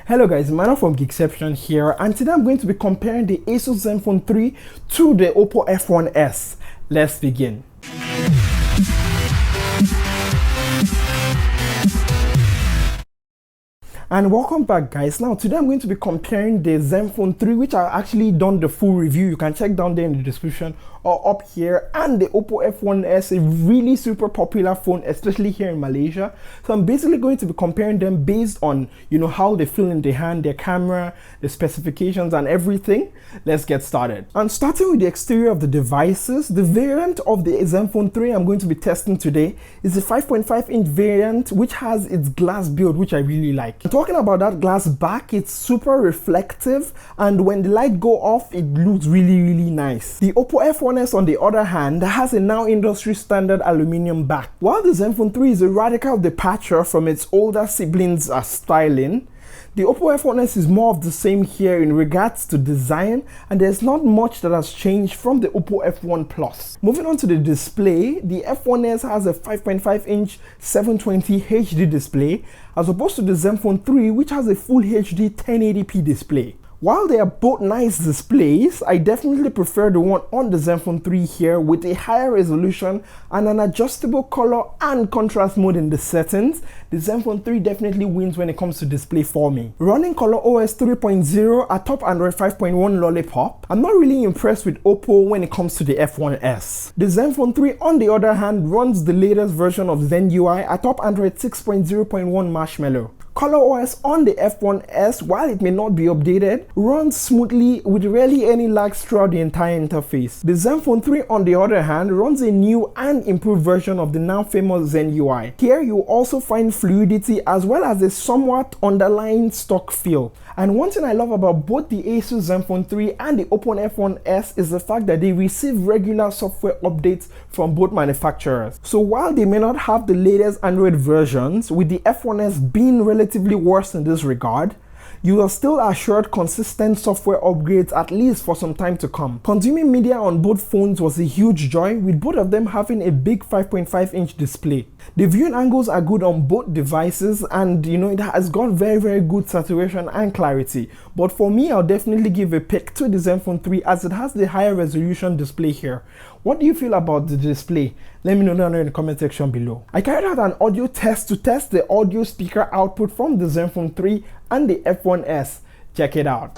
Hello guys, Emmanuel from Geekception here, and today I'm going to be comparing the ASUS Zenfone 3 to the Oppo F1S. Let's begin. And welcome back guys. Now today I'm going to be comparing the Zenfone 3, which I actually done the full review. You can check down there in the description or up here, and the Oppo F1S, a really super popular phone, especially here in Malaysia. So I'm basically going to be comparing them based on, how they feel in the hand, their camera, the specifications and everything. Let's get started. And starting with the exterior of the devices, the variant of the Zenfone 3 I'm going to be testing today is a 5.5-inch variant, which has its glass build, which I really like. Talking about that glass back, it's super reflective, and when the light go off, it looks really nice. The Oppo F1S on the other hand has a now industry standard aluminium back. While the Zenfone 3 is a radical departure from its older siblings' styling, the Oppo F1S is more of the same here in regards to design, and there's not much that has changed from the Oppo F1 Plus. Moving on to the display, the F1S has a 5.5-inch 720 HD display as opposed to the Zenfone 3, which has a full HD 1080p display. While they are both nice displays, I definitely prefer the one on the Zenfone 3 here with a higher resolution and an adjustable color and contrast mode in the settings. The Zenfone 3 definitely wins when it comes to display for me. Running ColorOS 3.0 atop Android 5.1 Lollipop, I'm not really impressed with Oppo when it comes to the F1S. The Zenfone 3 on the other hand runs the latest version of Zen UI atop Android 6.0.1 Marshmallow. ColorOS on the F1S, while it may not be updated, runs smoothly with rarely any lags throughout the entire interface. The Zenfone 3 on the other hand runs a new and improved version of the now famous Zen UI. Here you also find fluidity as well as a somewhat underlying stock feel. And one thing I love about both the ASUS Zenfone 3 and the Oppo F1S is the fact that they receive regular software updates from both manufacturers. So while they may not have the latest Android versions, with the F1S being relatively worse in this regard, you are still assured consistent software upgrades at least for some time to come. Consuming media on both phones was a huge joy, with both of them having a big 5.5-inch display. The viewing angles are good on both devices, and it has got very good saturation and clarity. But for me, I'll definitely give a pick to the Zenfone 3 as it has the higher resolution display here. What do you feel about the display? Let me know down there in the comment section below. I carried out an audio test to test the audio speaker output from the Zenfone 3 and the F1S. Check it out.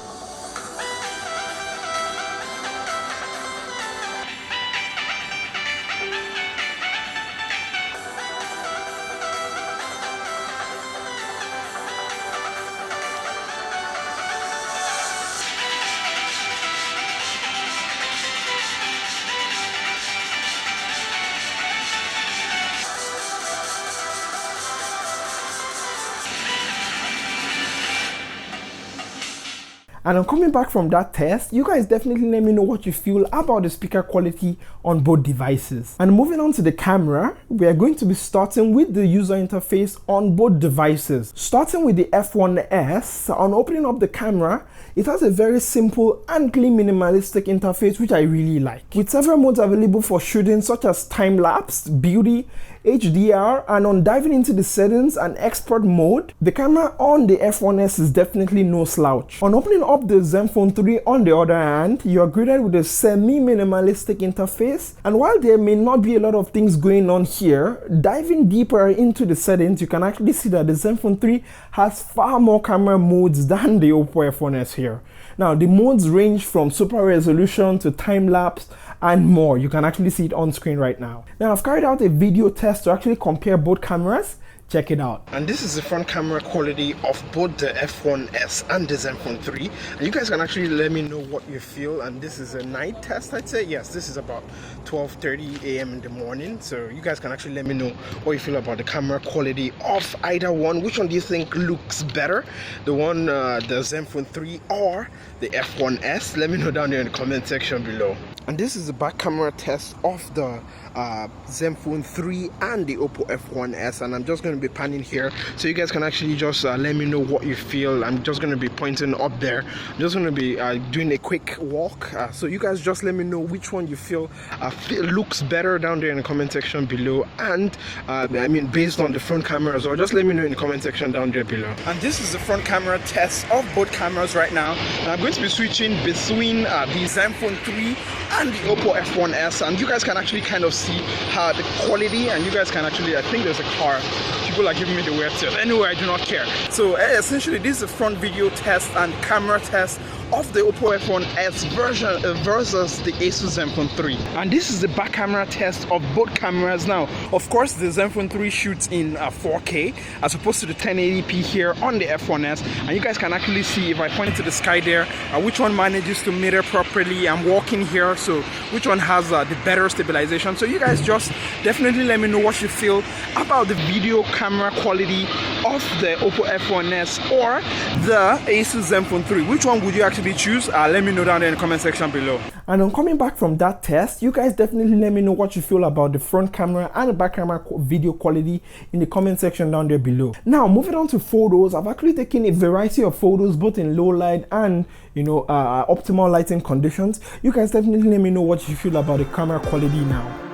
And I'm coming back from that test. You guys definitely let me know what you feel about the speaker quality on both devices. And moving on to the camera, we are going to be starting with the user interface on both devices. Starting with the F1S, on opening up the camera, it has a very simple and clean minimalistic interface, which I really like. With several modes available for shooting, such as time-lapse, beauty, HDR, and on diving into the settings and export mode, the camera on the F1S is definitely no slouch. On opening up the Zenfone 3 on the other hand, you are greeted with a semi-minimalistic interface, and while there may not be a lot of things going on here, diving deeper into the settings, you can actually see that the Zenfone 3 has far more camera modes than the Oppo F1S here. Now, the modes range from super resolution to time-lapse and more. You can actually see it on screen right now. Now, I've carried out a video test to actually compare both cameras. Check it out. And this is the front camera quality of both the F1S and the Zenfone 3. And you guys can actually let me know what you feel. And this is a night test, I'd say. Yes, this is about 12:30 a.m. in the morning. So you guys can actually let me know what you feel about the camera quality of either one. Which one do you think looks better? The one, the Zenfone 3 or the F1S? Let me know down there in the comment section below. And this is the back camera test of the Zenfone 3 and the Oppo F1S, and I'm just going to be panning here so you guys can actually just let me know what you feel. I'm just going to be pointing up there. I'm just going to be doing a quick walk, so you guys just let me know which one you feel looks better down there in the comment section below, and I mean based on the front cameras, or just let me know in the comment section down there below. And this is the front camera test of both cameras right now, and I'm going to be switching between the Zenfone 3 and the Oppo F1S, and you guys can actually kind of see how the quality, and you guys can actually, I think there's a car, people are giving me the weird tilt. Anyway, I do not care. So essentially this is the front video test and camera test of the Oppo F1S version versus the ASUS Zenfone 3, and this is the back camera test of both cameras. Now of course the Zenfone 3 shoots in 4K as opposed to the 1080p here on the F1S, and you guys can actually see, if I point to the sky there, which one manages to mirror properly. I'm walking here, so which one has the better stabilization. So you guys just definitely let me know what you feel about the video camera quality of the Oppo F1S or the ASUS Zenfone 3. Which one would you actually choose? Let me know down there in the comment section below. And on coming back from that test, you guys definitely let me know what you feel about the front camera and the back camera video quality in the comment section down there below. Now moving on to photos, I've actually taken a variety of photos both in low light and optimal lighting conditions. You guys definitely let me know what you feel about the camera quality now.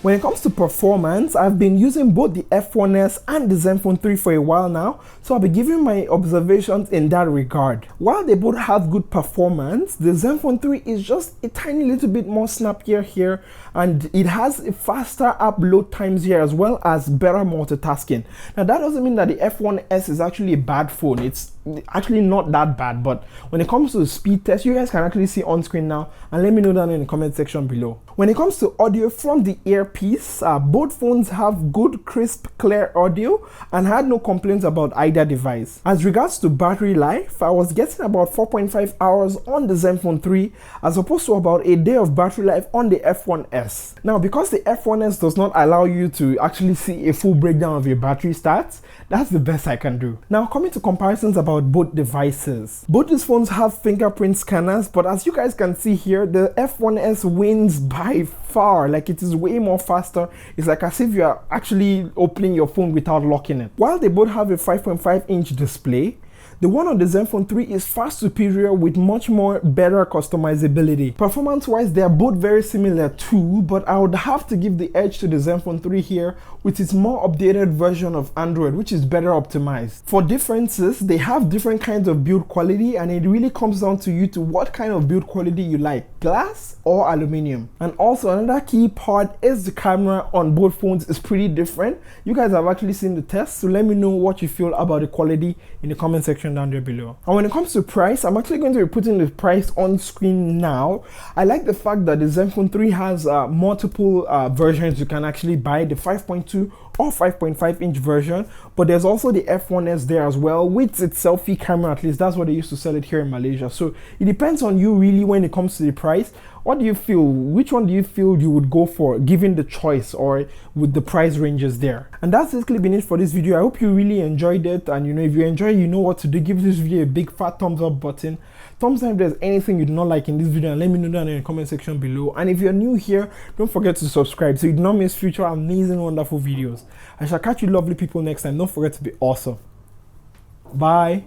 When it comes to performance, I've been using both the F1S and the Zenfone 3 for a while now, so I'll be giving my observations in that regard. While they both have good performance, the Zenfone 3 is just a tiny little bit more snappier here, and it has faster upload times here as well as better multitasking. Now that doesn't mean that the F1S is actually a bad phone. It's actually not that bad, but when it comes to the speed test, you guys can actually see on screen now, and let me know down in the comment section below. When it comes to audio from the earpiece, both phones have good, crisp, clear audio, and had no complaints about either device. As regards to battery life, I was getting about 4.5 hours on the Zenfone 3 as opposed to about a day of battery life on the F1S. Now because the F1S does not allow you to actually see a full breakdown of your battery stats, that's the best I can do. Now coming to comparisons about both devices. Both these phones have fingerprint scanners, but as you guys can see here, the F1S wins by far. Like, it is way more faster. It's like as if you are actually opening your phone without locking it. While they both have a 5.5-inch display, the one on the Zenfone 3 is far superior with much more better customizability. Performance wise, they are both very similar too, but I would have to give the edge to the Zenfone 3 here with its more updated version of Android, which is better optimized. For differences, they have different kinds of build quality, and it really comes down to you to what kind of build quality you like, glass or aluminum. And also another key part is the camera on both phones is pretty different. You guys have actually seen the test, so let me know what you feel about the quality in the comment section down there below. And when it comes to price, I'm actually going to be putting the price on screen now. I like the fact that the Zenfone 3 has multiple versions you can actually buy, the 5.2 or 5.5-inch version, but there's also the F1S there as well with its selfie camera. At least that's what they used to sell it here in Malaysia. So it depends on you really when it comes to the price. What do you feel? Which one do you feel you would go for given the choice or with the price ranges there? And that's basically been it for this video. I hope you really enjoyed it, and if you enjoy, you know what to do. Give this video a big fat thumbs up button. Thumbs down if there's anything you do not like in this video, and let me know down in the comment section below. And if you're new here, don't forget to subscribe so you do not miss future amazing, wonderful videos. I shall catch you lovely people next time. Don't forget to be awesome. Bye.